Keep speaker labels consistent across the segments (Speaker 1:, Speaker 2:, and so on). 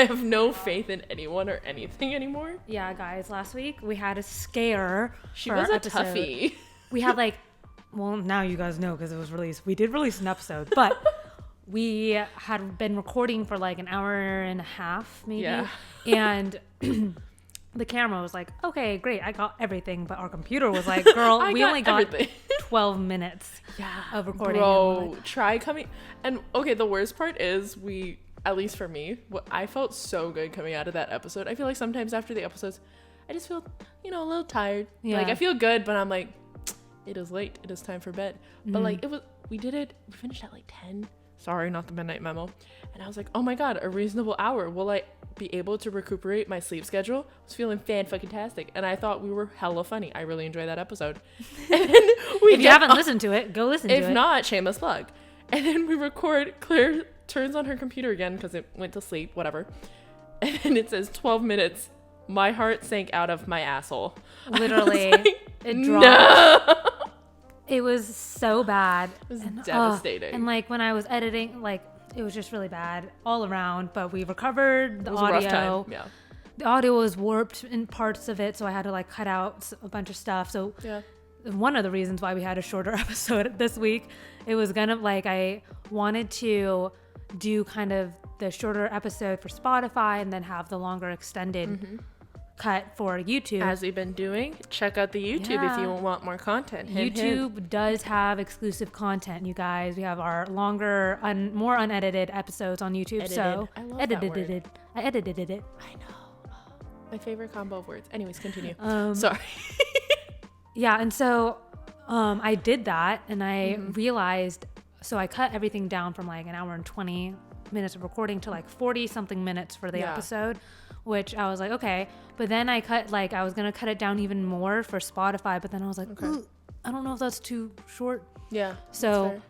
Speaker 1: have no faith in anyone or anything anymore.
Speaker 2: Yeah, guys, last week we had a scare.
Speaker 1: She was a toughie.
Speaker 2: We had like, well, now you guys know because it was released. We did release an episode, but we had been recording for like an hour and a half, maybe.
Speaker 1: Yeah.
Speaker 2: And the camera was like, okay, great, I got everything. But our computer was like, girl, we only got everything. 12 minutes of recording.
Speaker 1: Bro, like, try coming. And okay, the worst part is at least for me, I felt so good coming out of that episode. I feel like sometimes after the episodes, I just feel, a little tired. Yeah. Like I feel good, but I'm like, it is late. It is time for bed. Mm-hmm. But like we finished at like 10. Sorry, not the Midnight Memo. And I was like, oh my God, a reasonable hour. Will I be able to recuperate my sleep schedule? I was feeling fan-fucking-tastic. And I thought we were hella funny. I really enjoyed that episode. And then
Speaker 2: if you haven't listened to it, go listen to it.
Speaker 1: If not, shameless plug. And then we record, Claire turns on her computer again because it went to sleep, whatever. And then it says 12 minutes. My heart sank out of my asshole.
Speaker 2: Literally.
Speaker 1: Like,
Speaker 2: it dropped.
Speaker 1: No!
Speaker 2: It was so bad.
Speaker 1: It was devastating.
Speaker 2: And like when I was editing, like it was just really bad all around, but we recovered the audio.
Speaker 1: It was a rough time. Yeah.
Speaker 2: The audio was warped in parts of it, so I had to like cut out a bunch of stuff. So one of the reasons why we had a shorter episode this week, it was gonna like, I wanted to do kind of the shorter episode for Spotify and then have the longer extended cut for YouTube.
Speaker 1: As we've been doing, check out the YouTube if you want more content.
Speaker 2: YouTube does have exclusive content, you guys. We have our longer, more unedited episodes on YouTube.
Speaker 1: Edited.
Speaker 2: So
Speaker 1: I love
Speaker 2: edited
Speaker 1: that word.
Speaker 2: it. I edited it.
Speaker 1: I know. My favorite combo of words. Anyways, continue. Sorry.
Speaker 2: Yeah, and so I did that, and I realized. So I cut everything down from like an hour and 20 minutes of recording to like 40 something minutes for the episode, which I was like, okay. But then I was going to cut it down even more for Spotify, but then I was like, I don't know if that's too short.
Speaker 1: Yeah.
Speaker 2: So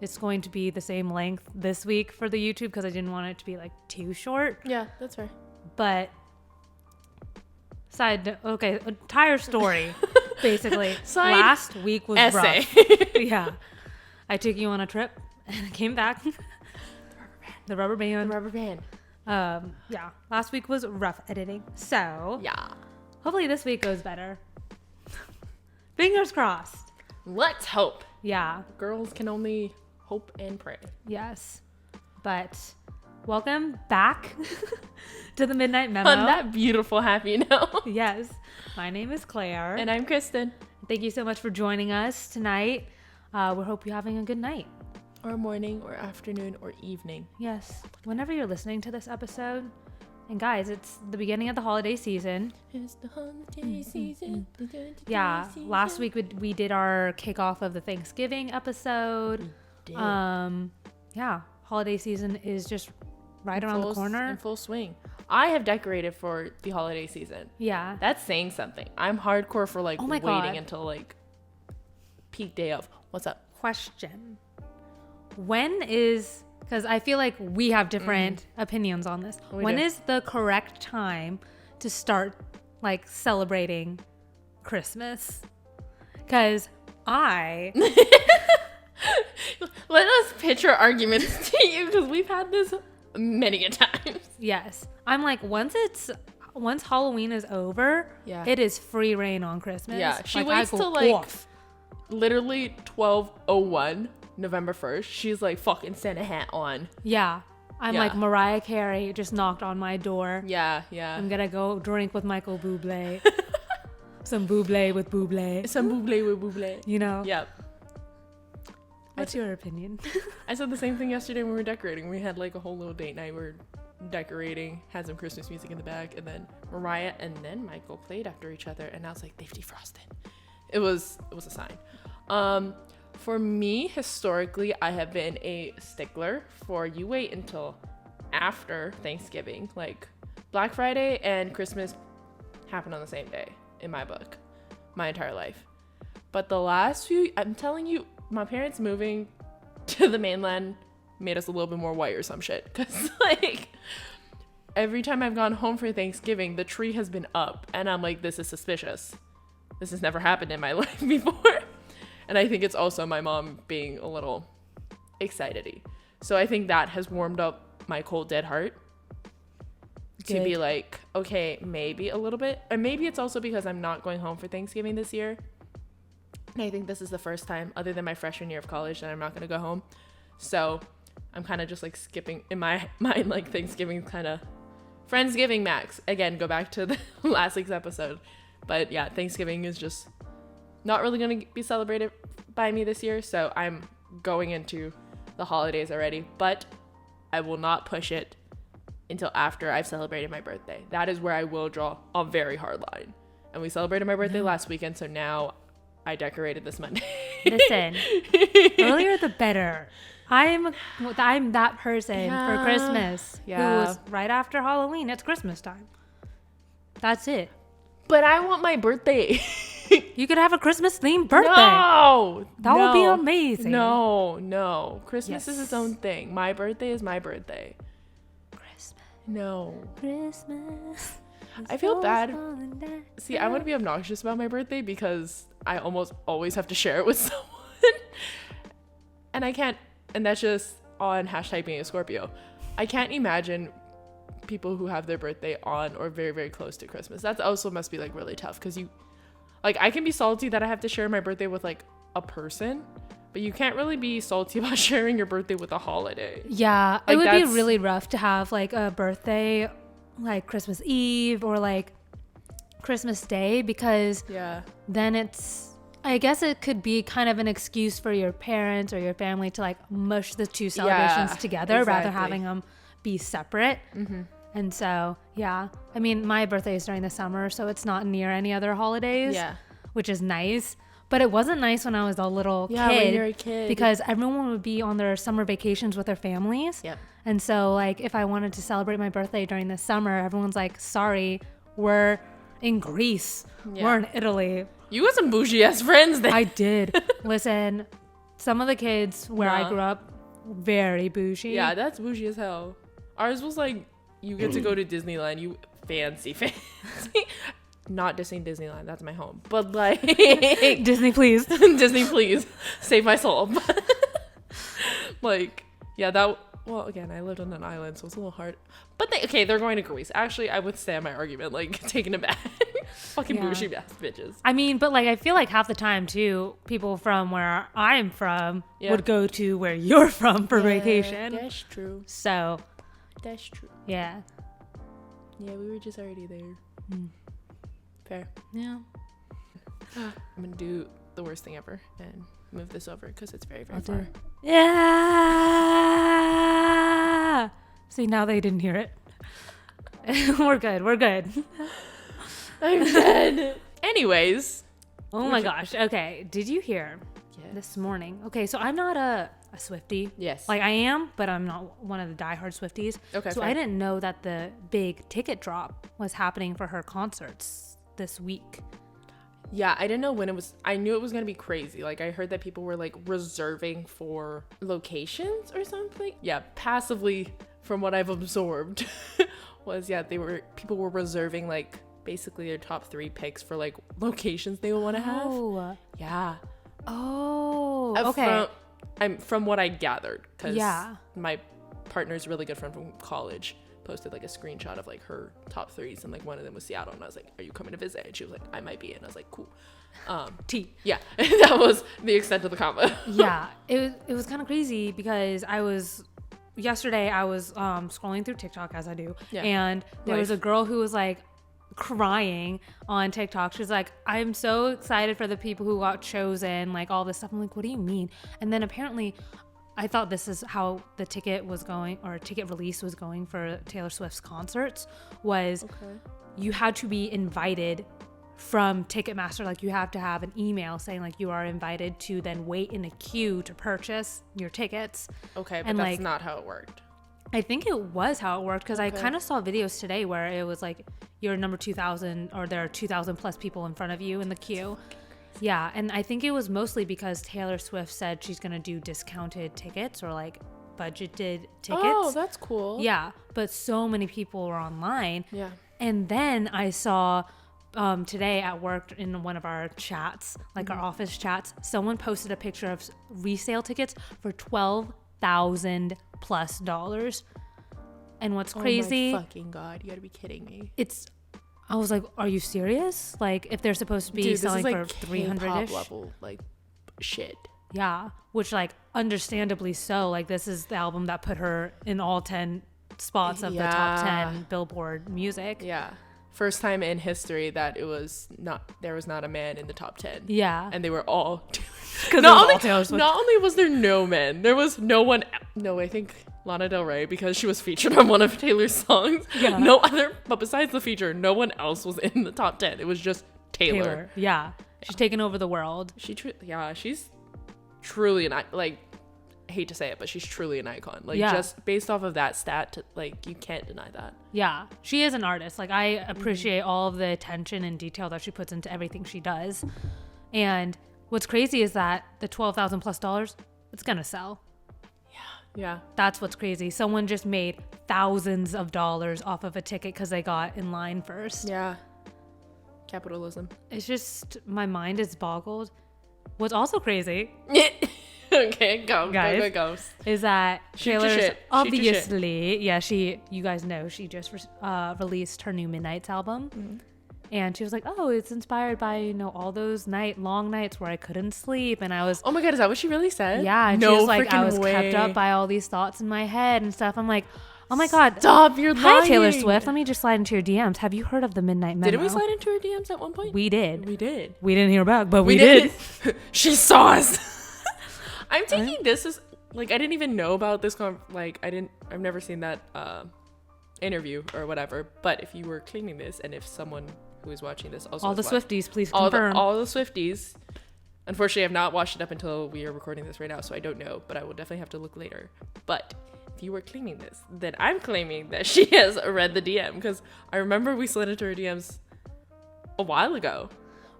Speaker 2: it's going to be the same length this week for the YouTube because I didn't want it to be like too short.
Speaker 1: Yeah, that's fair.
Speaker 2: But entire story, basically. Last week was rough. Yeah. I took you on a trip and came back. The rubber band. Yeah. Last week was rough editing. So
Speaker 1: yeah.
Speaker 2: Hopefully this week goes better. Fingers crossed.
Speaker 1: Let's hope.
Speaker 2: Yeah.
Speaker 1: Girls can only hope and pray.
Speaker 2: Yes. But welcome back to the Midnight Memo.
Speaker 1: On that beautiful happy note.
Speaker 2: Yes. My name is Claire.
Speaker 1: And I'm Kristen.
Speaker 2: Thank you so much for joining us tonight. We hope you're having a good night.
Speaker 1: Or morning, or afternoon, or evening.
Speaker 2: Yes. Whenever you're listening to this episode. And guys, it's the beginning of the holiday season.
Speaker 1: It's the holiday season.
Speaker 2: Yeah. Last week we did our kickoff of the Thanksgiving episode. Yeah. Holiday season is just right around the corner.
Speaker 1: In full swing. I have decorated for the holiday season.
Speaker 2: Yeah.
Speaker 1: That's saying something. I'm hardcore for like waiting
Speaker 2: God.
Speaker 1: until like peak day of. What's up?
Speaker 2: Question. When is, because I feel like we have different opinions on this. When is the correct time to start like celebrating Christmas? Because let
Speaker 1: us pitch our arguments to you because we've had this many a times.
Speaker 2: Yes. I'm like, once Halloween is over, it is free reign on Christmas.
Speaker 1: Yeah. She waits till like literally 12:01 November 1st. She's like fucking Santa hat on.
Speaker 2: Yeah. I'm like Mariah Carey just knocked on my door.
Speaker 1: Yeah.
Speaker 2: I'm gonna go drink with Michael Bublé. Some Bublé with Bublé.
Speaker 1: Some Bublé with Bublé.
Speaker 2: You know?
Speaker 1: Yep.
Speaker 2: What's your opinion?
Speaker 1: I said the same thing yesterday when we were decorating. We had like a whole little date night. We were decorating, had some Christmas music in the back, and then Mariah and then Michael played after each other, and I was like, they've defrosted. It was a sign. For me, historically, I have been a stickler for you wait until after Thanksgiving. Like Black Friday and Christmas happen on the same day in my book, my entire life. But the last few, I'm telling you, my parents moving to the mainland made us a little bit more white or some shit. Because like every time I've gone home for Thanksgiving, the tree has been up, and I'm like, this is suspicious. This has never happened in my life before. And I think it's also my mom being a little excitedy. So I think that has warmed up my cold, dead heart. to be like, okay, maybe a little bit. And maybe it's also because I'm not going home for Thanksgiving this year. And I think this is the first time, other than my freshman year of college, that I'm not going to go home. So I'm kind of just like skipping, in my mind, like Thanksgiving kind of Friendsgiving max. Again, go back to the last week's episode. But yeah, Thanksgiving is just not really going to be celebrated by me this year. So I'm going into the holidays already. But I will not push it until after I've celebrated my birthday. That is where I will draw a very hard line. And we celebrated my birthday last weekend. So now I decorated this Monday.
Speaker 2: Listen, earlier the better. I'm that person for Christmas.
Speaker 1: Yeah.
Speaker 2: Who was right after Halloween. It's Christmas time. That's it.
Speaker 1: But I want my birthday.
Speaker 2: You could have a Christmas themed birthday.
Speaker 1: No.
Speaker 2: That would be amazing.
Speaker 1: No. Christmas is its own thing. My birthday is my birthday.
Speaker 2: Christmas.
Speaker 1: No.
Speaker 2: Christmas.
Speaker 1: I feel bad. See, I want to be obnoxious about my birthday because I almost always have to share it with someone. And I can't. And that's just on hashtag being a Scorpio. I can't imagine people who have their birthday on or very, very close to Christmas. That also must be like really tough because I can be salty that I have to share my birthday with like a person, but you can't really be salty about sharing your birthday with a holiday.
Speaker 2: Yeah, it would be really rough to have like a birthday like Christmas Eve or like Christmas Day because then I guess it could be kind of an excuse for your parents or your family to like mush the two celebrations together rather having them be separate. Mm-hmm. And so, I mean, my birthday is during the summer, so it's not near any other holidays, which is nice. But it wasn't nice when I was a little kid.
Speaker 1: When you're a kid.
Speaker 2: Because everyone would be on their summer vacations with their families.
Speaker 1: Yep.
Speaker 2: And so, like, if I wanted to celebrate my birthday during the summer, everyone's like, sorry, we're in Greece. Yeah. We're in Italy.
Speaker 1: You got some bougie ass friends then.
Speaker 2: I did. Listen, some of the kids where I grew up, very bougie.
Speaker 1: Yeah, that's bougie as hell. Ours was like, you get to go to Disneyland, you fancy. Not dissing Disneyland, that's my home. But like
Speaker 2: Disney please.
Speaker 1: Disney please. Save my soul. Like, well, again, I lived on an island, so it's a little hard. But they're going to Greece. Actually, I withstand my argument, like, taking it back. Fucking bougie ass bitches.
Speaker 2: I mean, but like, I feel like half the time too, people from where I'm from would go to where you're from for vacation.
Speaker 1: That's true.
Speaker 2: So.
Speaker 1: That's true.
Speaker 2: Yeah.
Speaker 1: Yeah, we were just already there. Fair.
Speaker 2: Yeah.
Speaker 1: I'm gonna do the worst thing ever and move this over because it's very, very far.
Speaker 2: Yeah. See, now they didn't hear it. We're good.
Speaker 1: I'm dead. Anyways.
Speaker 2: Oh my gosh. Okay. Did you hear this morning? Okay, so I'm not a Swiftie.
Speaker 1: Yes.
Speaker 2: Like I am, but I'm not one of the diehard Swifties.
Speaker 1: Okay.
Speaker 2: So I didn't know that the big ticket drop was happening for her concerts this week.
Speaker 1: Yeah, I didn't know when it was. I knew it was going to be crazy. Like I heard that people were like reserving for locations or something. Yeah, passively from what I've absorbed was people were reserving like basically their top 3 picks for like locations they would want to have. Yeah.
Speaker 2: Oh. Okay.
Speaker 1: From what I gathered, because my partner's really good friend from college posted like a screenshot of like her top 3s, and like one of them was Seattle, and I was like, "Are you coming to visit?" And she was like, "I might be," and I was like, "Cool." Yeah, that was the extent of the combo.
Speaker 2: Yeah, it was kind of crazy because yesterday I was scrolling through TikTok as I do, and there was a girl who was like crying on TikTok. She's like, I'm so excited for the people who got chosen, like all this stuff. I'm like, what do you mean? And then apparently I thought this is how the ticket was going, or ticket release was going for Taylor Swift's concerts, was you had to be invited from Ticketmaster. Like you have to have an email saying like you are invited to then wait in a queue to purchase your tickets.
Speaker 1: Okay, but that's not how it worked.
Speaker 2: I think it was how it worked because I kind of saw videos today where it was like you're number 2,000 or there are 2,000 plus people in front of you in the queue. Yeah, and I think it was mostly because Taylor Swift said she's going to do discounted tickets or like budgeted tickets.
Speaker 1: Oh, that's cool.
Speaker 2: Yeah, but so many people were online.
Speaker 1: Yeah.
Speaker 2: And then I saw today at work in one of our chats, like our office chats, someone posted a picture of resale tickets for $12,000+. And what's crazy?
Speaker 1: Oh my fucking God. You gotta be kidding me.
Speaker 2: I was like, are you serious? Like, if they're supposed to be selling for 300-ish
Speaker 1: level, like, shit.
Speaker 2: Yeah, which, like, understandably so. Like, this is the album that put her in all 10 spots of the top 10 Billboard music.
Speaker 1: Yeah. First time in history that there was not a man in the top 10.
Speaker 2: Yeah.
Speaker 1: And they were all
Speaker 2: not
Speaker 1: only was there no men, there was no one. No, I think Lana Del Rey, because she was featured on one of Taylor's songs.
Speaker 2: Yeah.
Speaker 1: No other, but besides the feature, no one else was in the top 10. It was just Taylor.
Speaker 2: Yeah. She's taken over the world.
Speaker 1: She's truly an, like, I hate to say it, but she's truly an icon. Like, just based off of that stat, like, you can't deny that.
Speaker 2: Yeah, she is an artist. Like, I appreciate all of the attention and detail that she puts into everything she does. And what's crazy is that the $12,000+ it's gonna sell.
Speaker 1: Yeah. That's
Speaker 2: what's crazy. Someone just made thousands of dollars off of a ticket because they got in line first.
Speaker 1: Yeah. Capitalism.
Speaker 2: It's just, my mind is boggled. What's also crazy
Speaker 1: okay, guys, go.
Speaker 2: Is that Taylor's obviously, you guys know, she just released her new Midnights album. Mm-hmm. And she was like, oh, it's inspired by, all those long nights where I couldn't sleep. And I was...
Speaker 1: Oh my God, is that what she really said?
Speaker 2: Yeah. And she was like, I was kept up by all these thoughts in my head and stuff. I'm like, oh my God.
Speaker 1: Stop, you're lying.
Speaker 2: Hi, Taylor Swift. Let me just slide into your DMs. Have you heard of the Midnight Memo?
Speaker 1: Didn't we slide into her DMs at one point?
Speaker 2: We did.
Speaker 1: We didn't
Speaker 2: hear back, but we did.
Speaker 1: She saw us. I'm taking this as, like, I didn't even know about this. I've never seen that interview or whatever. But if you were claiming this, and if someone who is watching this also
Speaker 2: all the Swifties, please confirm.
Speaker 1: All the Swifties. Unfortunately, I've not watched it up until we are recording this right now, so I don't know, but I will definitely have to look later. But if you were claiming this, then I'm claiming that she has read the DM, because I remember we slid into her DMs a while ago.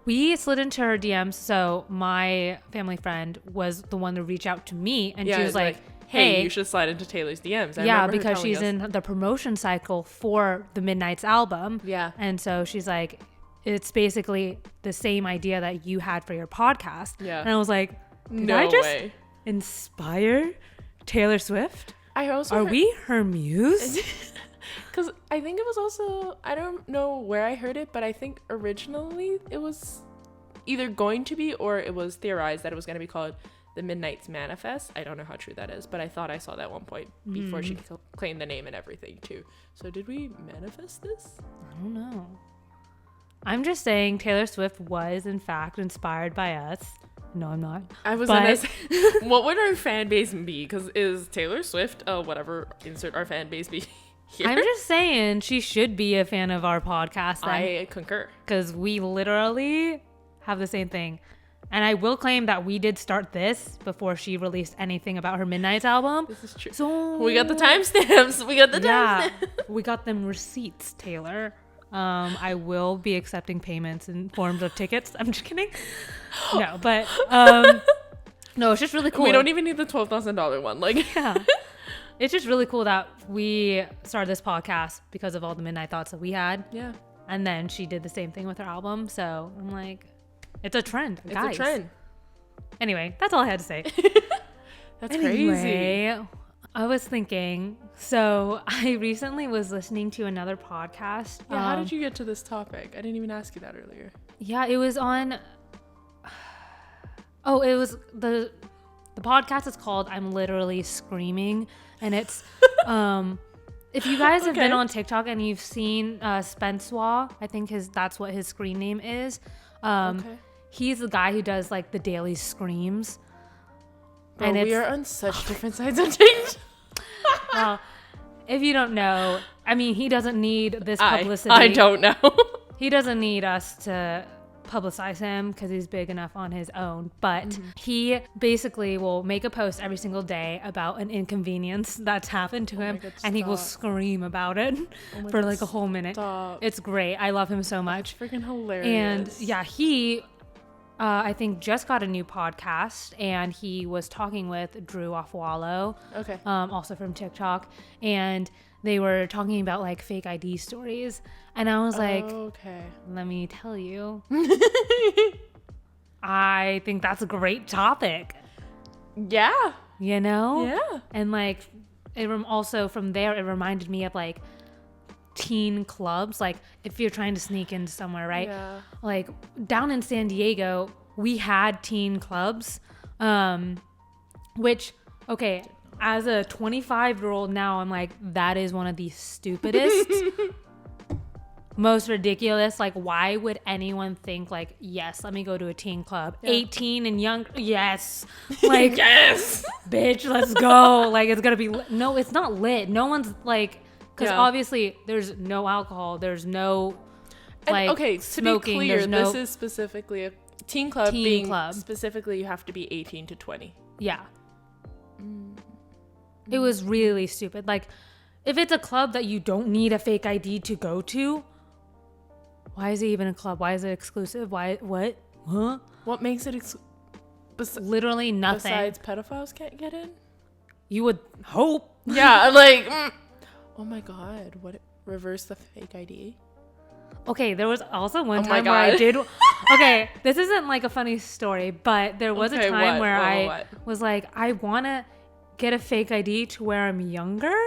Speaker 2: We slid into her DMs, so my family friend was the one to reach out to me, and she was like, hey,
Speaker 1: you should slide into Taylor's DMs.
Speaker 2: Because she's in the promotion cycle for the Midnights album.
Speaker 1: Yeah.
Speaker 2: And so she's like, it's basically the same idea that you had for your podcast.
Speaker 1: Yeah.
Speaker 2: And I was like, did I just inspire Taylor Swift? Are we her muse?
Speaker 1: Because I think it was also, I don't know where I heard it, but I think originally it was either going to be, or it was theorized that it was going to be called The Midnight's Manifest. I don't know how true that is, but I thought I saw that at one point before she claimed the name and everything too. So did we manifest this?
Speaker 2: I don't know. I'm just saying Taylor Swift was in fact inspired by us. No, I'm not.
Speaker 1: I was gonna say, what would our fan base be? Because is Taylor Swift, whatever, insert our fan base be here?
Speaker 2: I'm just saying she should be a fan of our podcast. Then,
Speaker 1: I concur.
Speaker 2: Because we literally have the same thing. And I will claim that we did start this before she released anything about her Midnights album.
Speaker 1: This is true.
Speaker 2: So
Speaker 1: we got the timestamps.
Speaker 2: We got them receipts, Taylor. I will be accepting payments in forms of tickets. I'm just kidding. No, but no, it's just really cool.
Speaker 1: We don't even need the $12,000 one.
Speaker 2: Yeah. It's just really cool that we started this podcast because of all the midnight thoughts that we had.
Speaker 1: Yeah.
Speaker 2: And then she did the same thing with her album. So I'm like, it's a trend, guys.
Speaker 1: It's a trend.
Speaker 2: Anyway, that's all I had to say.
Speaker 1: That's crazy.
Speaker 2: I was thinking, so I recently was listening to another podcast.
Speaker 1: Yeah, how did you get to this topic? I didn't even ask you that earlier.
Speaker 2: Yeah, it was on... Oh, it was... The podcast is called I'm Literally Screaming. And it's... if you guys have been on TikTok and you've seen Spensois, I think that's what his screen name is. He's the guy who does like the daily screams.
Speaker 1: Bro, and we are on such different sides of TikTok.
Speaker 2: Well, if you don't know, I mean, he doesn't need this publicity.
Speaker 1: I don't know.
Speaker 2: He doesn't need us to publicize him because he's big enough on his own. But he basically will make a post every single day about an inconvenience that's happened to him. God, and he will scream about it for like a whole minute.
Speaker 1: Stop.
Speaker 2: It's great. I love him so much.
Speaker 1: That's freaking hilarious.
Speaker 2: And yeah, he... I think just got a new podcast, and he was talking with Drew Offwallow, also from TikTok, and they were talking about like fake ID stories, and I was like, let me tell you, I think that's a great topic.
Speaker 1: Yeah.
Speaker 2: You know?
Speaker 1: Yeah.
Speaker 2: And like, also from there, it reminded me of like teen clubs. Like if you're trying to sneak into somewhere, right?
Speaker 1: Yeah.
Speaker 2: Like down in San Diego, we had teen clubs, which, okay, as a 25-year-old now, I'm like, that is one of the stupidest, most ridiculous. Like, why would anyone think like, yes, let me go to a teen club? Yeah. 18 and young. Yes. Like, yes, bitch, let's go. Like, it's going to be, no, it's not lit. No one's like, because obviously there's no alcohol. There's no, like,
Speaker 1: okay,
Speaker 2: smoking.
Speaker 1: To be clear,
Speaker 2: this
Speaker 1: is specifically a teen club. Specifically, you have to be 18 to 20.
Speaker 2: Yeah. It was really stupid. Like, if it's a club that you don't need a fake ID to go to, why is it even a club? Why is it exclusive? Why? What? Huh?
Speaker 1: What makes it
Speaker 2: literally nothing.
Speaker 1: Besides pedophiles can't get in?
Speaker 2: You would hope.
Speaker 1: Yeah, like, oh my God, what? Reverse the fake ID?
Speaker 2: Okay, there was also one time where I did. Okay, this isn't like a funny story, but there was a time where I was like, I want to get a fake ID to where I'm younger.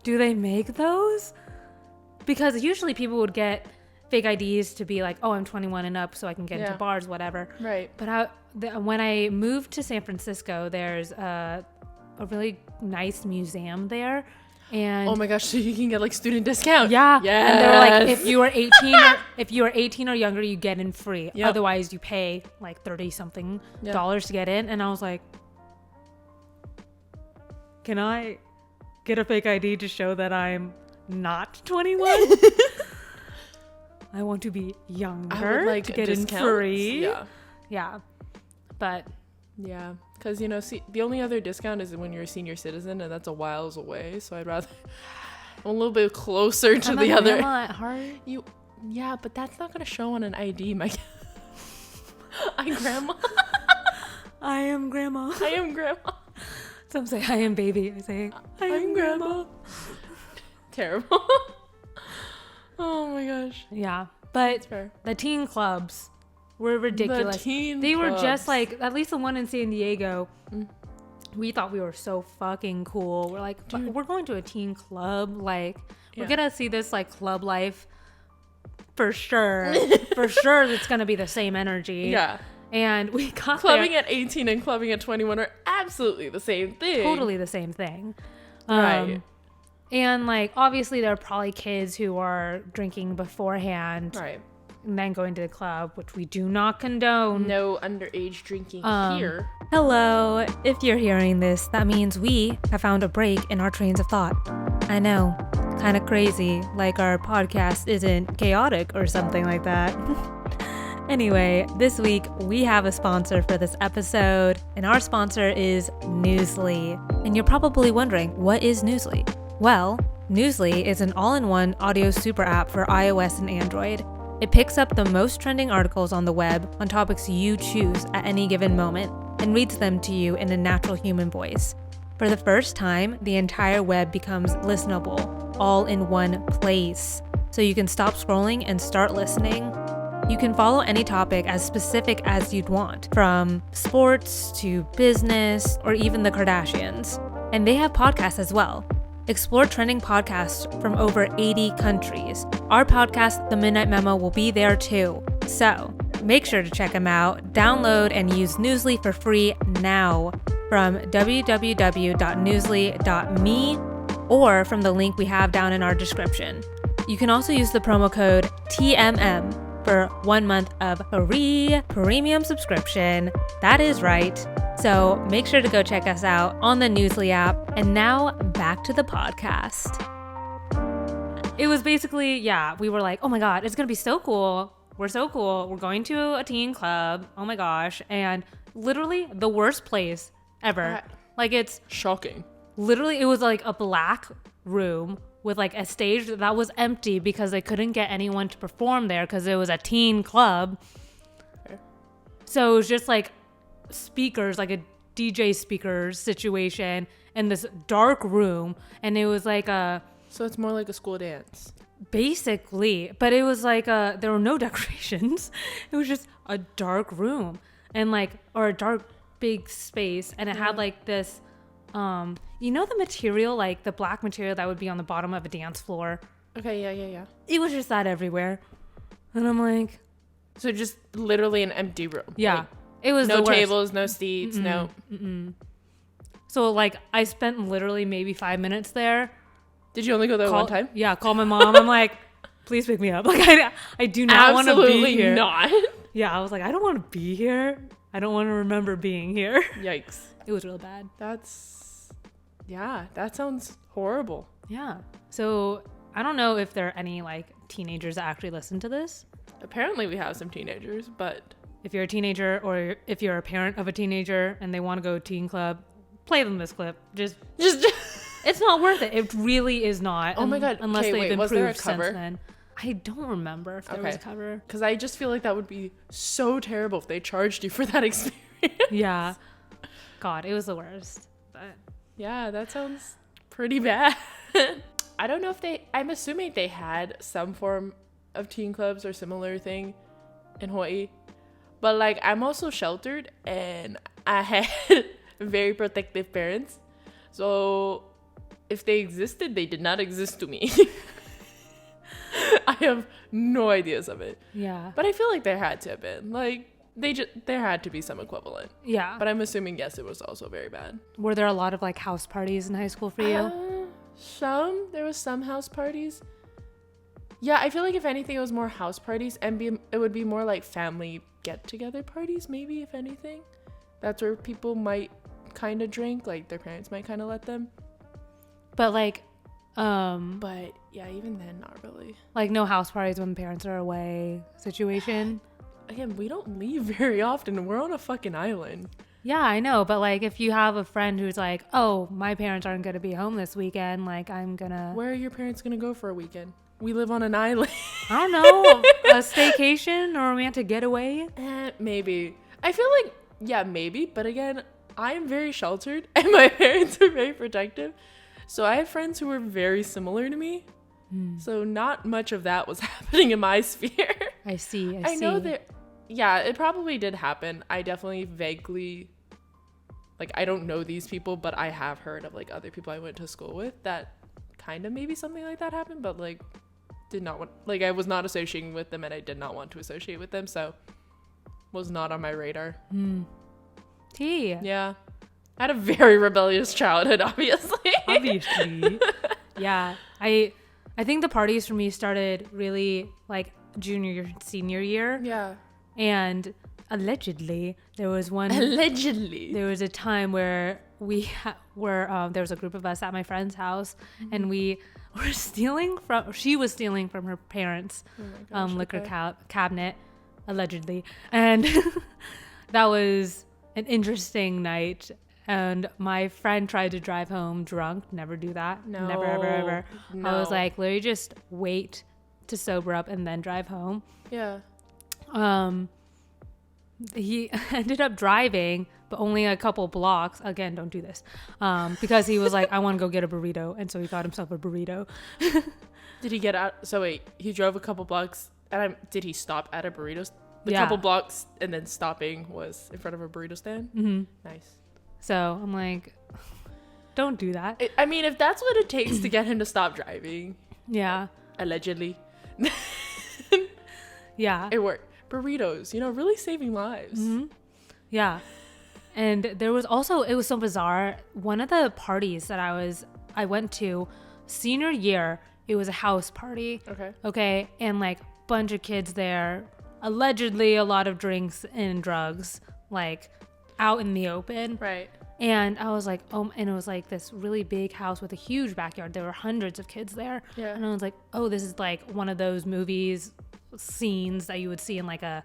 Speaker 2: Do they make those? Because usually people would get fake IDs to be like, oh, I'm 21 and up so I can get into bars, whatever.
Speaker 1: Right.
Speaker 2: But when I moved to San Francisco, there's a really nice museum there. And
Speaker 1: oh my gosh, so you can get like student discount.
Speaker 2: Yeah.
Speaker 1: Yes.
Speaker 2: And they were like, if you are 18 or younger, you get in free. Yep. Otherwise you pay like 30 something dollars to get in. And I was like, can I get a fake ID to show that I'm not 21? I want to be younger to get in free.
Speaker 1: Yeah.
Speaker 2: Yeah. But
Speaker 1: yeah, because, you know, see, the only other discount is when you're a senior citizen, and that's a whiles away. So I'd rather I'm a little bit closer to the other.
Speaker 2: At heart.
Speaker 1: Yeah, but that's not gonna show on an ID, my. I'm grandma.
Speaker 2: I am grandma.
Speaker 1: I am grandma.
Speaker 2: Some say I am baby. I say I am grandma.
Speaker 1: Terrible. Oh my gosh.
Speaker 2: Yeah, but the teen clubs were ridiculous. They were just like, at least the one in San Diego, we thought we were so fucking cool. We're like, dude, we're going to a teen club. Like, we're gonna see this like club life for sure. For sure, it's gonna be the same energy.
Speaker 1: Yeah.
Speaker 2: And we got
Speaker 1: clubbing at 18 and clubbing at 21 are absolutely the same thing.
Speaker 2: Totally the same thing.
Speaker 1: Right.
Speaker 2: And like, obviously there are probably kids who are drinking beforehand.
Speaker 1: Right.
Speaker 2: And then going to the club, which we do not condone.
Speaker 1: No underage drinking here.
Speaker 2: Hello. If you're hearing this, that means we have found a break in our trains of thought. I know. Kind of crazy. Like our podcast isn't chaotic or something like that. Anyway, this week we have a sponsor for this episode, and our sponsor is Newsly. And you're probably wondering, what is Newsly? Well, Newsly is an all-in-one audio super app for iOS and Android. It picks up the most trending articles on the web on topics you choose at any given moment and reads them to you in a natural human voice. For the first time, the entire web becomes listenable, all in one place. So you can stop scrolling and start listening. You can follow any topic as specific as you'd want, from sports to business or even the Kardashians. And they have podcasts as well. Explore trending podcasts from over 80 countries. Our podcast, The Midnight Memo, will be there too. So make sure to check them out, download and use Newsly for free now from www.newsly.me or from the link we have down in our description. You can also use the promo code TMM for 1 month of free premium subscription. That is right. So make sure to go check us out on the Newsly app. And now back to the podcast. It was basically, we were like, oh my God, it's going to be so cool. We're so cool. We're going to a teen club. Oh my gosh. And literally the worst place ever. Like, it's
Speaker 1: shocking.
Speaker 2: Literally, it was like a black room with like a stage that was empty because they couldn't get anyone to perform there because it was a teen club. Okay. So it was just like speakers, like a DJ speakers situation in this dark room. And it was like
Speaker 1: so it's more like a school dance.
Speaker 2: Basically. But it was like there were no decorations. It was just a dark room and like, or a dark big space. And it had like this you know the material, like the black material that would be on the bottom of a dance floor?
Speaker 1: Okay, yeah.
Speaker 2: It was just that everywhere. And I'm like...
Speaker 1: So just literally an empty room.
Speaker 2: Yeah.
Speaker 1: Like,
Speaker 2: it was
Speaker 1: no
Speaker 2: the worst.
Speaker 1: tables, no seats, no...
Speaker 2: So, like, I spent literally maybe 5 minutes there.
Speaker 1: Did you only go there one time?
Speaker 2: Yeah, call my mom. I'm like, please pick me up. Like, I do not want to be here.
Speaker 1: Absolutely not.
Speaker 2: Yeah, I was like, I don't want to be here. I don't want to remember being here.
Speaker 1: Yikes.
Speaker 2: It was real bad.
Speaker 1: Yeah, that sounds horrible.
Speaker 2: Yeah. So, I don't know if there are any, like, teenagers that actually listen to this.
Speaker 1: Apparently we have some teenagers, but...
Speaker 2: If you're a teenager or if you're a parent of a teenager and they want to go to teen club, play them this clip. Just it's not worth it. It really is not.
Speaker 1: Oh my God.
Speaker 2: Unless they've
Speaker 1: was there a
Speaker 2: improved
Speaker 1: cover?
Speaker 2: since then. I don't remember if there was a cover.
Speaker 1: Because I just feel like that would be so terrible if they charged you for that experience.
Speaker 2: Yeah. God, it was the worst. But
Speaker 1: yeah, that sounds pretty bad. I don't know if I'm assuming they had some form of teen clubs or similar thing in Hawaii. But like, I'm also sheltered and I had very protective parents. So if they existed, they did not exist to me. I have no ideas of it.
Speaker 2: yeah.
Speaker 1: But I feel like there had to have been. Like, there had to be some equivalent.
Speaker 2: Yeah.
Speaker 1: But I'm assuming, yes, it was also very bad.
Speaker 2: Were there a lot of like house parties in high school for you?
Speaker 1: There was some house parties. Yeah, I feel like if anything, it was more house parties, and it would be more like family get-together parties, maybe, if anything. That's where people might kind of drink, like their parents might kind of let them.
Speaker 2: But like,
Speaker 1: but yeah, even then, not really.
Speaker 2: like no house parties when parents are away situation.
Speaker 1: Again, we don't leave very often. We're on a fucking island.
Speaker 2: Yeah, I know. But like, if you have a friend who's like, oh, my parents aren't going to be home this weekend, like I'm going to...
Speaker 1: Where are your parents going to go for a weekend? We live on an island.
Speaker 2: I don't know. A staycation or a romantic getaway?
Speaker 1: Maybe. I feel like, yeah, maybe. But again, I am very sheltered and my parents are very protective. So I have friends who are very similar to me. So not much of that was happening in my sphere.
Speaker 2: I see.
Speaker 1: I know that, yeah, it probably did happen. I definitely vaguely, like, I don't know these people, but I have heard of like other people I went to school with that kind of maybe something like that happened, but like did not want, like I was not associating with them and I did not want to associate with them, so was not on my radar.
Speaker 2: Tea.
Speaker 1: Yeah. I had a very rebellious childhood, obviously.
Speaker 2: Obviously. Yeah. I think the parties for me started really like junior year, senior year.
Speaker 1: Yeah.
Speaker 2: And allegedly there was a time where there was a group of us at my friend's house and we were she was stealing from her parents' liquor cabinet, allegedly. And that was an interesting night. And my friend tried to drive home drunk. Never do that.
Speaker 1: No.
Speaker 2: Never, ever, ever.
Speaker 1: No.
Speaker 2: I was like, literally just wait to sober up and then drive home.
Speaker 1: Yeah.
Speaker 2: He ended up driving, but only a couple blocks. Again, don't do this. Because he was like, I want to go get a burrito. And so he got himself a burrito.
Speaker 1: Did he get out? So wait, he drove a couple blocks. And did he stop at a burrito? The
Speaker 2: Yeah.
Speaker 1: couple blocks and then stopping was in front of a burrito stand?
Speaker 2: Mm-hmm.
Speaker 1: Nice.
Speaker 2: So I'm like, don't do that.
Speaker 1: I mean, if that's what it takes to get him to stop driving.
Speaker 2: Yeah.
Speaker 1: Allegedly.
Speaker 2: Yeah.
Speaker 1: It worked. Burritos, really saving lives.
Speaker 2: Mm-hmm. Yeah. And there was also, it was so bizarre. One of the parties that I went to senior year, it was a house party. Okay. And like bunch of kids there, allegedly a lot of drinks and drugs, like out in the open.
Speaker 1: Right.
Speaker 2: And I was like, oh, and it was like this really big house with a huge backyard. There were hundreds of kids there.
Speaker 1: Yeah.
Speaker 2: And I was like, oh, this is like one of those movies scenes that you would see in like a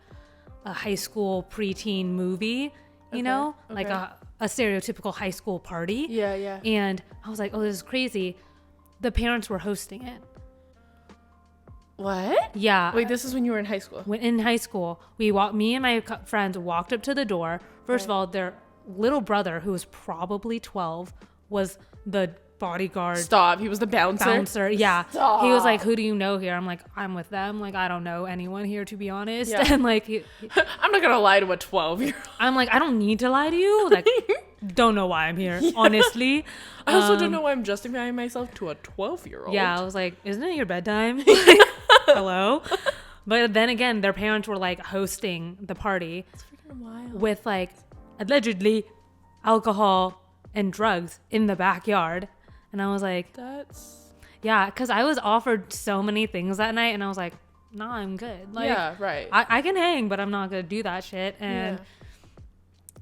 Speaker 2: high school preteen movie, you know, like a stereotypical high school party.
Speaker 1: Yeah.
Speaker 2: And I was like, oh, this is crazy. The parents were hosting it.
Speaker 1: What?
Speaker 2: Yeah.
Speaker 1: Wait, this is when you were in high school?
Speaker 2: When in high school, me and my friends walked up to the door. First of all, their little brother, who was probably 12, was the bodyguard.
Speaker 1: Stop. He was the bouncer.
Speaker 2: Yeah.
Speaker 1: Stop.
Speaker 2: He was like, who do you know here? I'm like, I'm with them. Like, I don't know anyone here, to be honest.
Speaker 1: Yeah.
Speaker 2: And like,
Speaker 1: I'm not going to lie to a 12-year-old.
Speaker 2: I'm like, I don't need to lie to you. Like, don't know why I'm here, honestly.
Speaker 1: I also don't know why I'm justifying myself to a 12-year-old.
Speaker 2: Yeah, I was like, isn't it your bedtime? Like, hello? But then again, their parents were like hosting the party.
Speaker 1: It's freaking wild.
Speaker 2: With like allegedly alcohol and drugs in the backyard. And I was like,
Speaker 1: that's...
Speaker 2: Yeah, because I was offered so many things that night and I was like, nah, I'm good. Like,
Speaker 1: yeah, right.
Speaker 2: I can hang, but I'm not going to do that shit. And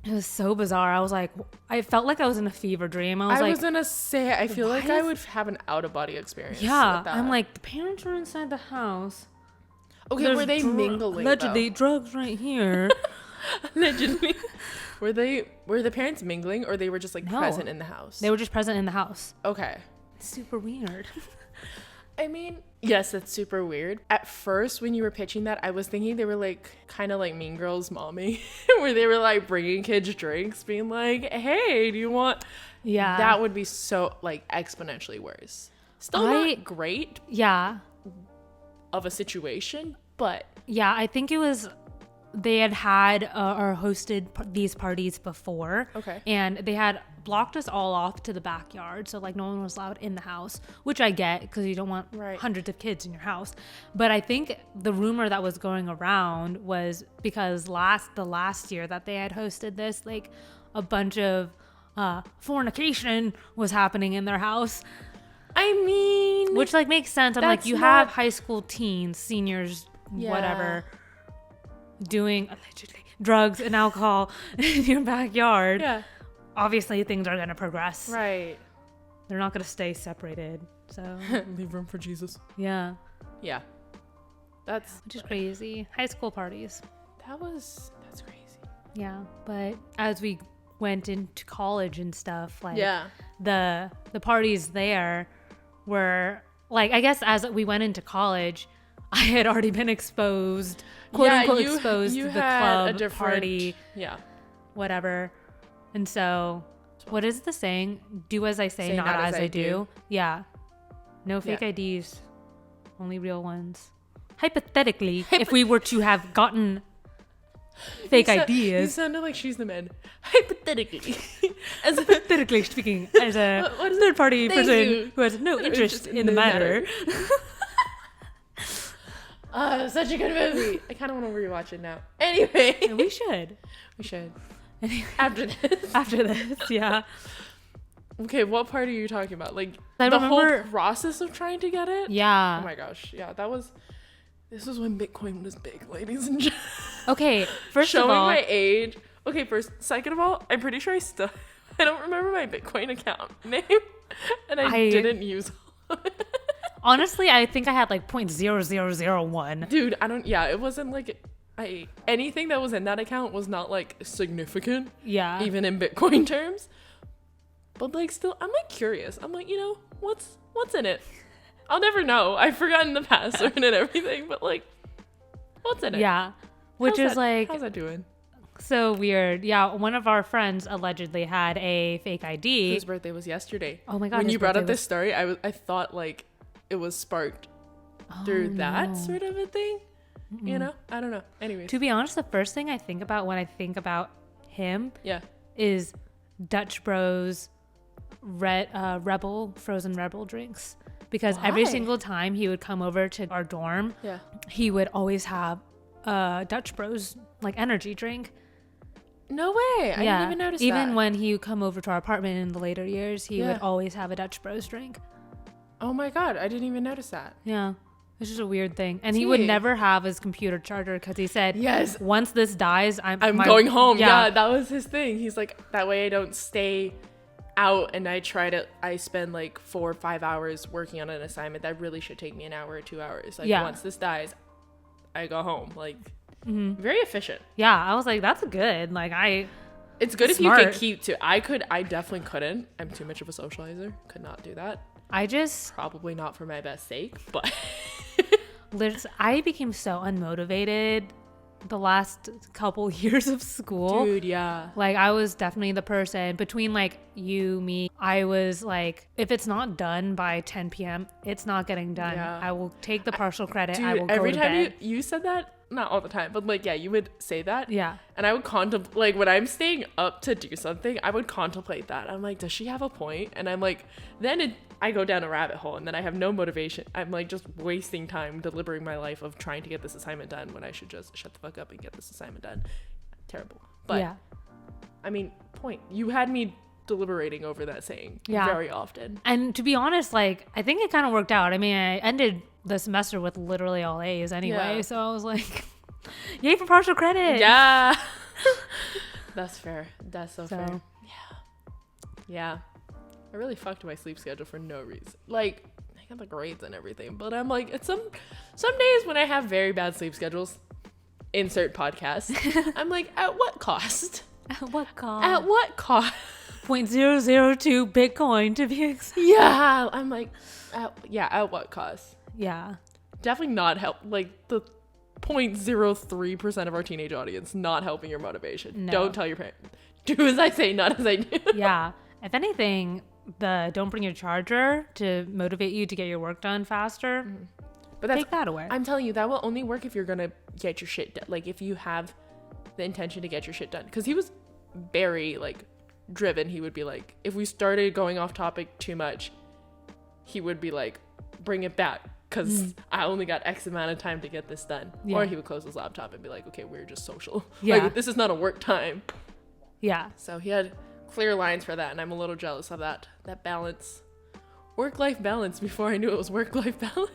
Speaker 2: it was so bizarre. I was like, I felt like I was in a fever dream. I was
Speaker 1: going to say, I feel like I would have an out-of-body experience.
Speaker 2: Yeah,
Speaker 1: with that.
Speaker 2: I'm like, the parents were inside the house.
Speaker 1: Okay,
Speaker 2: There's
Speaker 1: were they mingling,
Speaker 2: allegedly drugs right here.
Speaker 1: Allegedly. Were the parents mingling, or they were just like present in the house?
Speaker 2: They were just present in the house.
Speaker 1: Okay.
Speaker 2: Super weird.
Speaker 1: I mean, yes, that's super weird. At first, when you were pitching that, I was thinking they were like kind of like Mean Girls Mommy, where they were like bringing kids drinks, being like, hey, do you want...
Speaker 2: Yeah.
Speaker 1: That would be so like exponentially worse. Still not great.
Speaker 2: Yeah.
Speaker 1: Of a situation, but...
Speaker 2: Yeah, I think it was... They had or hosted these parties before.
Speaker 1: Okay.
Speaker 2: And they had blocked us all off to the backyard. So, like, no one was allowed in the house, which I get because you don't want hundreds of kids in your house. But I think the rumor that was going around was because the last year that they had hosted this, like, a bunch of fornication was happening in their house.
Speaker 1: I mean...
Speaker 2: Which, like, makes sense. I'm like, you have high school teens, seniors, whatever... doing allegedly drugs and alcohol in your backyard.
Speaker 1: Yeah.
Speaker 2: Obviously things are going to progress.
Speaker 1: Right.
Speaker 2: They're not going to stay separated. So
Speaker 1: leave room for Jesus.
Speaker 2: Yeah.
Speaker 1: Yeah.
Speaker 2: Which is crazy. High school parties.
Speaker 1: That's crazy.
Speaker 2: Yeah. But as we went into college and stuff, like the parties there were like, I guess as we went into college, I had already been exposed, quote unquote, exposed to the club party, whatever. And so, what is the saying? Do as I say, not as I do. Yeah. No fake IDs, only real ones. Hypothetically, if we were to have gotten fake ideas.
Speaker 1: You sounded like She's the Man. Hypothetically.
Speaker 2: Hypothetically speaking, as a third party person who has no interest in the matter.
Speaker 1: Such a good movie. I kind of want to rewatch it now. Anyway.
Speaker 2: Yeah, we should.
Speaker 1: Anyway. After this,
Speaker 2: yeah.
Speaker 1: Okay, what part are you talking about? Like, whole process of trying to get it?
Speaker 2: Yeah.
Speaker 1: Oh my gosh. Yeah, this was when Bitcoin was big, ladies and gentlemen.
Speaker 2: Okay, first of all.
Speaker 1: Showing my age. Okay, second of all, I'm pretty sure I don't remember my Bitcoin account name. And I didn't use it.
Speaker 2: Honestly, I think I had like 0.0001.
Speaker 1: Dude, it wasn't like anything that was in that account was not like significant. Yeah. Even in Bitcoin terms. But like still, I'm like curious. I'm like, what's in it? I'll never know. I've forgotten the password and everything, but like, what's in it?
Speaker 2: Yeah. How's
Speaker 1: that doing?
Speaker 2: So weird. Yeah, one of our friends allegedly had a fake ID.
Speaker 1: His birthday was yesterday.
Speaker 2: Oh my god.
Speaker 1: When you brought up this story, I thought like it was sparked through that sort of a thing. Mm-mm. I don't know. Anyways.
Speaker 2: To be honest, the first thing I think about when I think about him is Dutch Bros frozen rebel drinks. Because every single time he would come over to our dorm, he would always have Dutch Bros like energy drink.
Speaker 1: No way. I didn't even notice that.
Speaker 2: Even when he would come over to our apartment in the later years, he would always have a Dutch Bros drink.
Speaker 1: Oh my god, I didn't even notice that.
Speaker 2: Yeah. It's just a weird thing. And he would never have his computer charger because he said, once this dies, I'm
Speaker 1: going home. Yeah, that was his thing. He's like, that way I don't stay out and I spend like 4 or 5 hours working on an assignment that really should take me an hour or 2 hours. Like once this dies, I go home. Like very efficient.
Speaker 2: Yeah, I was like, that's good. Like
Speaker 1: it's good smart. If you can keep to. I definitely couldn't. I'm too much of a socializer. Could not do that. Probably not for my best sake, but
Speaker 2: I became so unmotivated the last couple years of school.
Speaker 1: Dude, yeah.
Speaker 2: Like I was definitely the person between like you, me. I was like, if it's not done by 10 p.m., it's not getting done. Yeah. I will take the partial credit.
Speaker 1: Dude,
Speaker 2: I will go to bed.
Speaker 1: Every time you said that, not all the time, but like, yeah, you would say that.
Speaker 2: Yeah.
Speaker 1: And I would contemplate, like, when I'm staying up to do something, I would contemplate that. I'm like, does she have a point? And I'm like, I go down a rabbit hole, and then I have no motivation. I'm like just wasting time deliberating my life of trying to get this assignment done when I should just shut the fuck up and get this assignment done. Terrible. But yeah. I mean, point. You had me deliberating over that saying very often.
Speaker 2: And to be honest, like, I think it kind of worked out. I mean, I ended the semester with literally all A's anyway, so I was like, yay for partial credit.
Speaker 1: Yeah. That's fair. That's so fair. Yeah. I really fucked my sleep schedule for no reason. Like, I got the grades and everything, but I'm like, it's some days when I have very bad sleep schedules, insert podcast, I'm like, at what cost?
Speaker 2: At what cost?
Speaker 1: At what cost?
Speaker 2: 0.002 Bitcoin to be exact.
Speaker 1: Yeah. I'm like, at what cost?
Speaker 2: Yeah.
Speaker 1: Definitely not help. Like, the 0.03% of our teenage audience not helping your motivation. No. Don't tell your parents. Do as I say, not as I do.
Speaker 2: Yeah. If anything, don't bring your charger to motivate you to get your work done faster.
Speaker 1: But
Speaker 2: take that away.
Speaker 1: I'm telling you, that will only work if you're going to get your shit done. Like, if you have the intention to get your shit done. Because he was very, like, driven. He would be like, if we started going off topic too much, he would be like, bring it back. Because I only got X amount of time to get this done. Yeah. Or he would close his laptop and be like, okay, we're just social. Yeah. Like, this is not a work time.
Speaker 2: Yeah.
Speaker 1: So he had clear lines for that, and I'm a little jealous of that balance. Work-life balance before I knew it was work-life balance.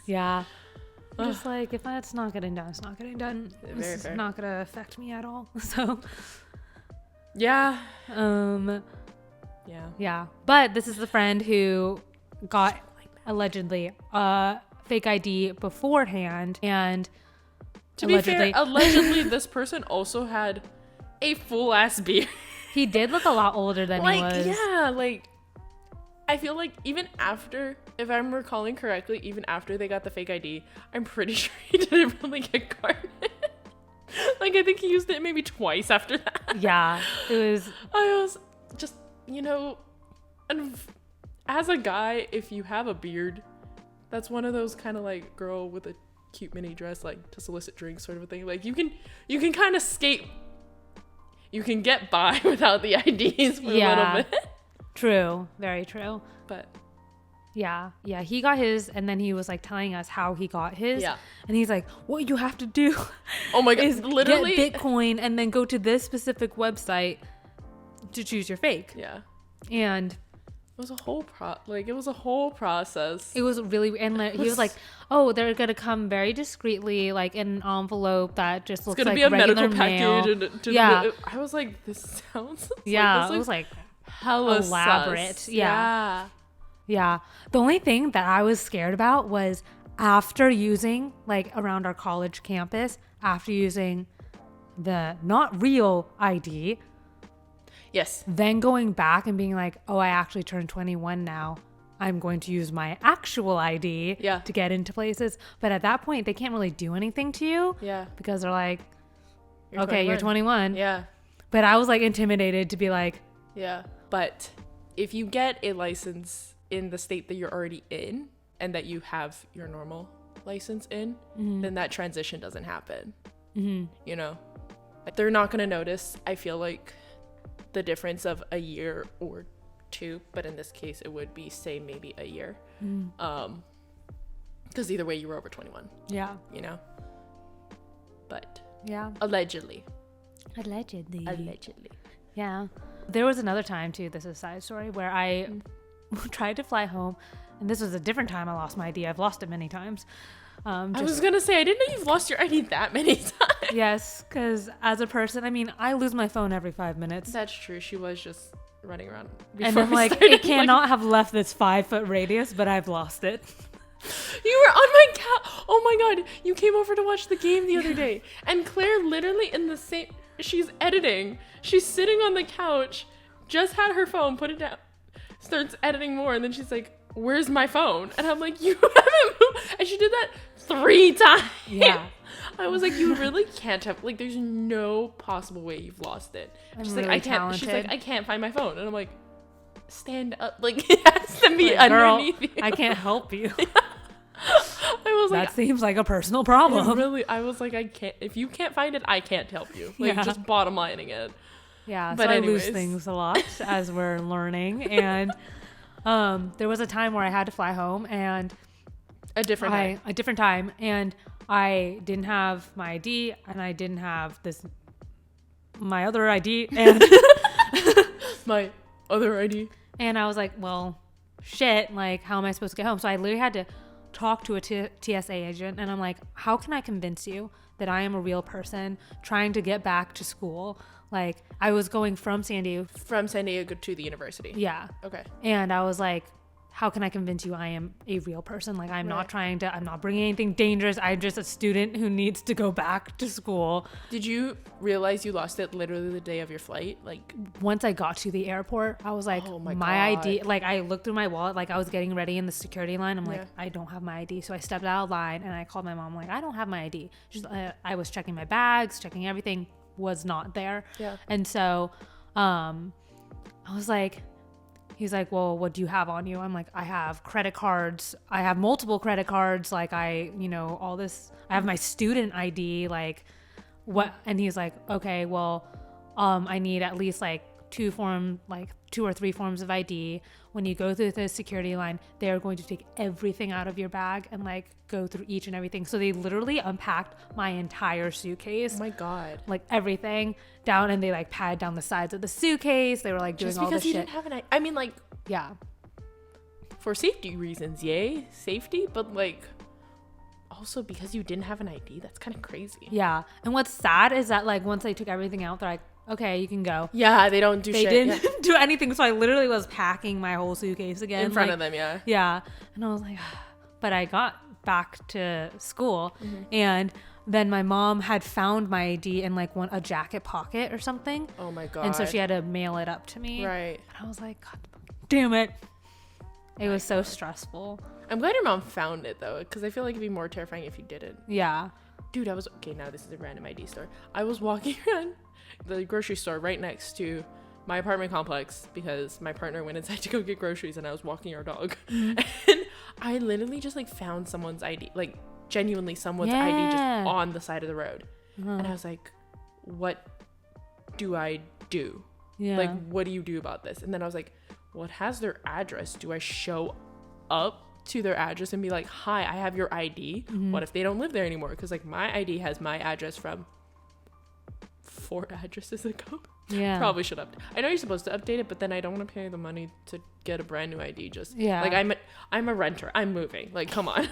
Speaker 2: Yeah. Just like, if it's not getting done, it's not getting done.
Speaker 1: Very fair.
Speaker 2: Not going to affect me at all. So.
Speaker 1: Yeah.
Speaker 2: Yeah. But this is the friend who got allegedly fake ID beforehand, and
Speaker 1: to be fair, allegedly this person also had a full ass beard.
Speaker 2: He did look a lot older than he was.
Speaker 1: Yeah, like, I feel like even after, if I'm recalling correctly, even after they got the fake ID, I'm pretty sure he didn't really get carded. Like, I think he used it maybe twice after that.
Speaker 2: Yeah, I
Speaker 1: was just, and as a guy, if you have a beard, that's one of those kind of like girl with a cute mini dress, like to solicit drinks sort of a thing. Like, you can kind of skate. You can get by without the IDs for a little bit.
Speaker 2: True. Very true.
Speaker 1: But
Speaker 2: yeah, he got his, and then he was like telling us how he got his.
Speaker 1: Yeah.
Speaker 2: And he's like, what you have to do
Speaker 1: is literally
Speaker 2: get Bitcoin and then go to this specific website to choose your fake.
Speaker 1: Yeah.
Speaker 2: And
Speaker 1: it was a whole process.
Speaker 2: It was really, and he was like, "Oh, they're gonna come very discreetly, like in an envelope that just looks like regular mail." It's gonna be a medical package.
Speaker 1: I was like, "This sounds."
Speaker 2: Yeah, it was like
Speaker 1: hella
Speaker 2: elaborate.
Speaker 1: Sus.
Speaker 2: Yeah. The only thing that I was scared about was after using, like, around our college campus, after using the not real ID.
Speaker 1: Yes.
Speaker 2: Then going back and being like, oh, I actually turned 21 now. I'm going to use my actual ID to get into places. But at that point, they can't really do anything to you.
Speaker 1: Yeah.
Speaker 2: Because they're like, you're 21.
Speaker 1: Yeah.
Speaker 2: But I was like intimidated to be like.
Speaker 1: Yeah. But if you get a license in the state that you're already in and that you have your normal license in, then that transition doesn't happen. They're not going to notice, I feel like, the difference of a year or two, but in this case it would be, say, maybe a year, because either way you were over 21. But allegedly.
Speaker 2: Yeah, there was another time too, this is a side story, where I tried to fly home, and this was a different time I lost my ID. I've lost it many times. I
Speaker 1: was gonna say, I didn't know you've lost your ID that many times.
Speaker 2: Yes, because as a person, I mean, I lose my phone every 5 minutes.
Speaker 1: That's true. She was just running around.
Speaker 2: And I'm like, it cannot have left this 5-foot radius, but I've lost it.
Speaker 1: You were on my couch. Oh my God. You came over to watch the game the other day. And Claire literally in the same, she's editing. She's sitting on the couch, just had her phone, put it down, starts editing more. And then she's like, where's my phone? And I'm like, you haven't moved. And she did that 3 times.
Speaker 2: Yeah.
Speaker 1: I was like, you really can't have, like, there's no possible way you've lost it. She's
Speaker 2: really
Speaker 1: like,
Speaker 2: talented.
Speaker 1: She's like, I can't find my phone. And I'm like, stand up. Like, it has to be
Speaker 2: like,
Speaker 1: underneath
Speaker 2: girl,
Speaker 1: you.
Speaker 2: I can't help you.
Speaker 1: I was
Speaker 2: that
Speaker 1: like,
Speaker 2: seems like a personal problem.
Speaker 1: Really, I was like, I can't. If you can't find it, I can't help you. Like, just bottom lining it.
Speaker 2: Yeah,
Speaker 1: But
Speaker 2: so
Speaker 1: anyways.
Speaker 2: I lose things a lot as we're learning. And there was a time where I had to fly home, and
Speaker 1: a different
Speaker 2: time, and I didn't have my ID, and I didn't have my other ID, and
Speaker 1: my other ID.
Speaker 2: And I was like, well, shit, like, how am I supposed to get home? So I literally had to talk to a TSA agent, and I'm like, how can I convince you that I am a real person trying to get back to school? Like, I was going from San Diego
Speaker 1: to the university.
Speaker 2: Yeah.
Speaker 1: Okay.
Speaker 2: And I was like, how can I convince you I am a real person? Like, I'm not bringing anything dangerous. I'm just a student who needs to go back to school.
Speaker 1: Did you realize you lost it literally the day of your flight? Like,
Speaker 2: once I got to the airport, I was like,
Speaker 1: oh my
Speaker 2: my
Speaker 1: God.
Speaker 2: ID, like, I looked through my wallet, like, I was getting ready in the security line. I'm like, I don't have my ID. So I stepped out of line and I called my mom, like, I don't have my ID. I was checking my bags, checking everything, was not there.
Speaker 1: Yeah.
Speaker 2: And so I was like, he's like, well, what do you have on you? I'm like, I have credit cards. I have multiple credit cards. Like, all this, I have my student ID, like, what? And he's like, okay, well, I need at least like 2 or 3 forms of ID. When you go through the security line, they're going to take everything out of your bag and like go through each and everything. So they literally unpacked my entire suitcase.
Speaker 1: Oh my God.
Speaker 2: Like, everything down, and they like patted down the sides of the suitcase. They were like doing all this shit.
Speaker 1: Just because you didn't have I mean, like,
Speaker 2: yeah,
Speaker 1: for safety reasons, yay, safety, but like, also because you didn't have an ID, that's kind of crazy.
Speaker 2: Yeah. And what's sad is that, like, once they took everything out, they're like, okay, you can go.
Speaker 1: Yeah, they don't do shit.
Speaker 2: They didn't do anything. So I literally was packing my whole suitcase again.
Speaker 1: In front of them, yeah.
Speaker 2: Yeah. And I was like, but I got back to school, and then my mom had found my ID in like a jacket pocket or something.
Speaker 1: Oh my God.
Speaker 2: And so she had to mail it up to me.
Speaker 1: Right.
Speaker 2: And I was like, God damn it. It was so stressful.
Speaker 1: I'm glad your mom found it though, because I feel like it'd be more terrifying if you didn't.
Speaker 2: Yeah.
Speaker 1: Dude, now this is a random ID store. I was walking around the grocery store right next to my apartment complex because my partner went inside to go get groceries and I was walking our dog. And I literally just like found someone's ID, like genuinely someone's ID just on the side of the road. And I was like, what do I do?
Speaker 2: Yeah.
Speaker 1: Like, what do you do about this? And then I was like, what has their address? Do I show up to their address and be like, hi, I have your ID? What if they don't live there anymore? Because like my ID has my address from 4 addresses ago.
Speaker 2: Yeah.
Speaker 1: Probably should update. I know you're supposed to update it, but then I don't want to pay the money to get a brand new ID. Just like I'm a renter. I'm moving. Like, come on.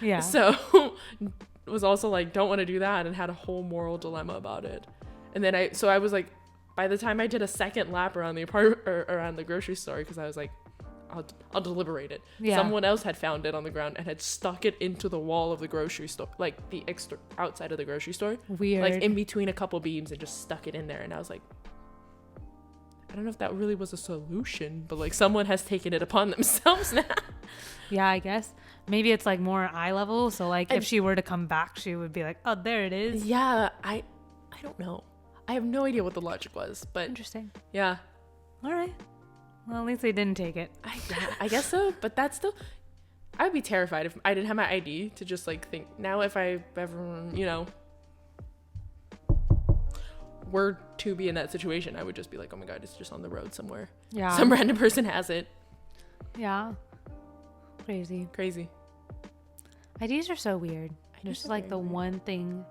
Speaker 2: Yeah.
Speaker 1: So was also like, don't want to do that, and had a whole moral dilemma about it. And then I was like, by the time I did a second lap around the apartment or around the grocery store, because I was like, I'll deliberate it. Yeah. Someone else had found it on the ground and had stuck it into the wall of the grocery store, like the extra outside of the grocery store.
Speaker 2: Weird.
Speaker 1: Like in between a couple beams, and just stuck it in there. And I was like, I don't know if that really was a solution, but like someone has taken it upon themselves now.
Speaker 2: Yeah, I guess. Maybe it's like more eye level. So like if she were to come back, she would be like, oh, there it is.
Speaker 1: Yeah, I don't know. I have no idea what the logic was, but
Speaker 2: interesting.
Speaker 1: Yeah.
Speaker 2: All right. Well, at least they didn't take it.
Speaker 1: I guess so, but that's still, I would be terrified if I didn't have my ID to just like think, now if I ever, were to be in that situation, I would just be like, oh my God, it's just on the road somewhere. Yeah. Some random person has it.
Speaker 2: Yeah. Crazy. IDs are so weird. It's just like the one thing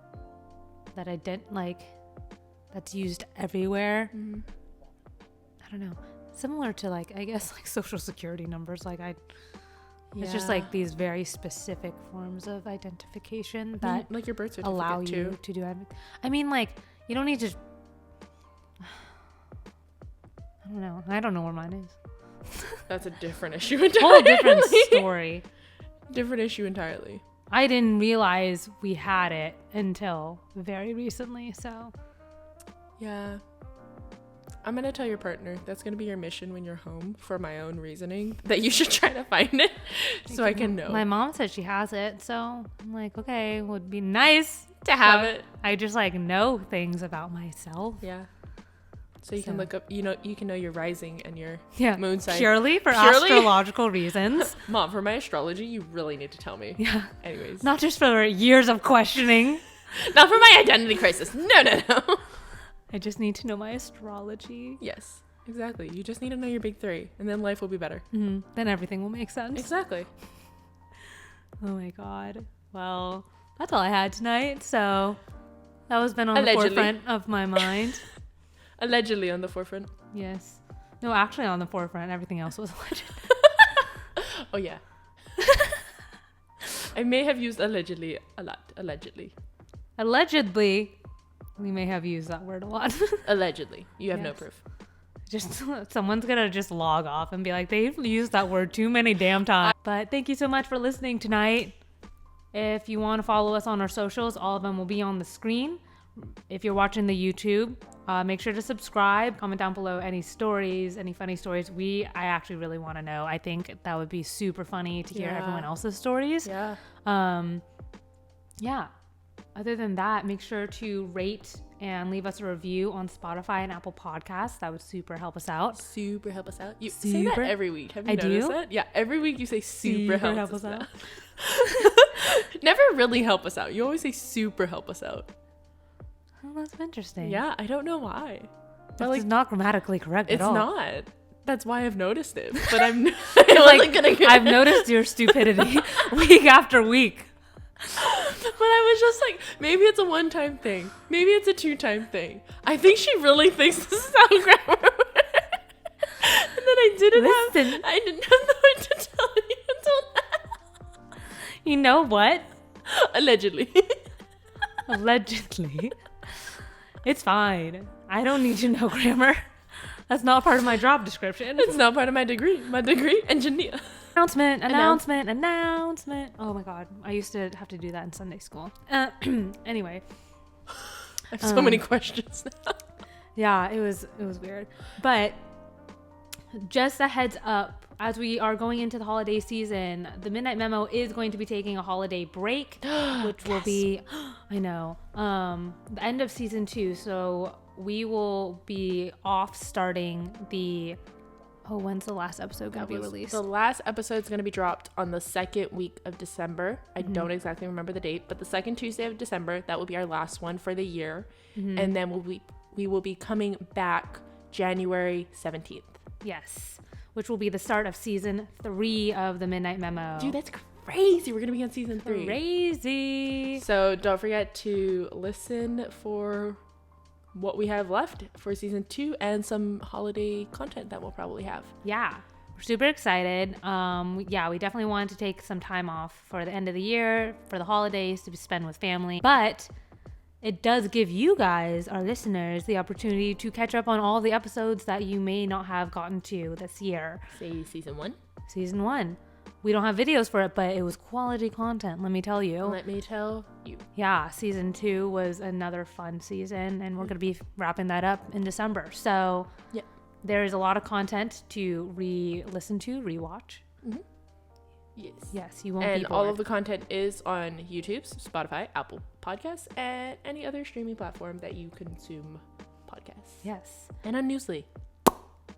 Speaker 2: that I didn't like that's used everywhere. I don't know. Similar to like, I guess like social security numbers. Like it's just like these very specific forms of identification that
Speaker 1: like your birth certificate
Speaker 2: allow you to do everything. I mean, like you don't need to. I don't know. I don't know where mine is.
Speaker 1: That's a different issue entirely.
Speaker 2: Whole different story.
Speaker 1: Different issue entirely.
Speaker 2: I didn't realize we had it until very recently. So.
Speaker 1: Yeah. I'm going to tell your partner that's going to be your mission when you're home, for my own reasoning, that you should try to find it so I can know.
Speaker 2: My mom said she has it, so I'm like, okay, would be nice
Speaker 1: to have it.
Speaker 2: I just like know things about myself.
Speaker 1: Yeah. So you can look up, you can know your rising and your moon sign.
Speaker 2: Purely for astrological reasons.
Speaker 1: Mom, for my astrology, you really need to tell me.
Speaker 2: Yeah.
Speaker 1: Anyways.
Speaker 2: Not just for years of questioning.
Speaker 1: Not for my identity crisis. No.
Speaker 2: I just need to know my astrology.
Speaker 1: Yes, exactly. You just need to know your big three, and then life will be better.
Speaker 2: Mm-hmm. Then everything will make sense.
Speaker 1: Exactly.
Speaker 2: Oh my God. Well, that's all I had tonight. So that was been on the forefront of my mind.
Speaker 1: Allegedly on the forefront.
Speaker 2: Yes. No, actually on the forefront. Everything else was alleged.
Speaker 1: Oh, yeah. I may have used allegedly a lot. Allegedly.
Speaker 2: Allegedly. We may have used that word a lot.
Speaker 1: Allegedly. You have no proof.
Speaker 2: Just someone's going to just log off and be like, they've used that word too many damn times. But thank you so much for listening tonight. If you want to follow us on our socials, all of them will be on the screen. If you're watching the YouTube, make sure to subscribe, comment down below any stories, any funny stories. I actually really want to know. I think that would be super funny to hear everyone else's stories.
Speaker 1: Yeah.
Speaker 2: Yeah. Other than that, make sure to rate and leave us a review on Spotify and Apple Podcasts. That would super help us out.
Speaker 1: Super help us out. You say that every week. Have you noticed that? Yeah, every week you say super help us out. Never really help us out. You always say super help us out.
Speaker 2: Oh, that's interesting.
Speaker 1: Yeah, I don't know why.
Speaker 2: But it's not grammatically correct at all.
Speaker 1: It's not. That's why I've noticed it. But I've
Speaker 2: noticed your stupidity week after week.
Speaker 1: But I was just like, maybe it's a one-time thing. Maybe it's a two-time thing. I think she really thinks this is how grammar works. And then I didn't have the word to tell you until now.
Speaker 2: You know what?
Speaker 1: Allegedly.
Speaker 2: Allegedly. It's fine. I don't need to know grammar. That's not part of my job description.
Speaker 1: It's not part of my degree. My degree, engineer.
Speaker 2: Announcement. Oh my God. I used to have to do that in Sunday school. Anyway.
Speaker 1: I have so many questions now.
Speaker 2: Yeah, it was weird. But just a heads up, as we are going into the holiday season, the Midnight Memo is going to be taking a holiday break, which will be, I know, the end of season 2. So we will be off starting when's the last episode going to be released?
Speaker 1: The last episode is going to be dropped on the second week of December. I don't exactly remember the date, but the second Tuesday of December, that will be our last one for the year. Mm-hmm. And then we will be coming back January 17th.
Speaker 2: Yes, which will be the start of season 3 of the Midnight Memo.
Speaker 1: Dude, that's crazy. We're going to be on season 3.
Speaker 2: Crazy.
Speaker 1: So don't forget to listen for what we have left for season 2 and some holiday content that we'll probably have.
Speaker 2: Yeah, we're super excited. We definitely wanted to take some time off for the end of the year, for the holidays, to spend with family. But it does give you guys, our listeners, the opportunity to catch up on all the episodes that you may not have gotten to this year.
Speaker 1: Say season 1.
Speaker 2: Season 1. We don't have videos for it, but it was quality content, let me tell you.
Speaker 1: Let me tell you.
Speaker 2: Yeah, season 2 was another fun season, and we're going to be wrapping that up in December. So there is a lot of content to re-listen to, rewatch. Mm-hmm. Yes, you won't be bored.
Speaker 1: And all of the content is on YouTube, Spotify, Apple Podcasts, and any other streaming platform that you consume podcasts.
Speaker 2: Yes.
Speaker 1: And on Newsly.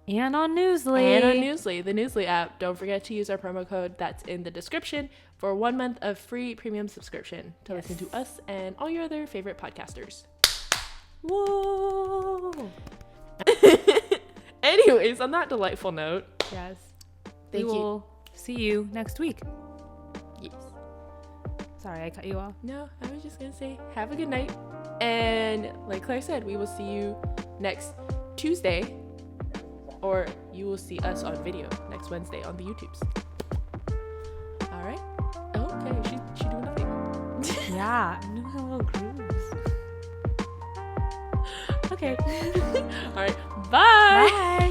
Speaker 2: And on Newsly.
Speaker 1: The Newsly app. Don't forget to use our promo code that's in the description for 1 month of free premium subscription to listen to us and all your other favorite podcasters.
Speaker 2: Whoa!
Speaker 1: Anyways, on that delightful note.
Speaker 2: Yes. We will see you next week.
Speaker 1: Yes.
Speaker 2: Sorry, I cut you off.
Speaker 1: No, I was just going to say have a good night. And like Claire said, we will see you next Tuesday. Or you will see us on video next Wednesday on the YouTubes. All right. Okay. She doing nothing.
Speaker 2: Yeah. I'm doing a little grooves.
Speaker 1: Okay. All right. Bye.
Speaker 2: Bye.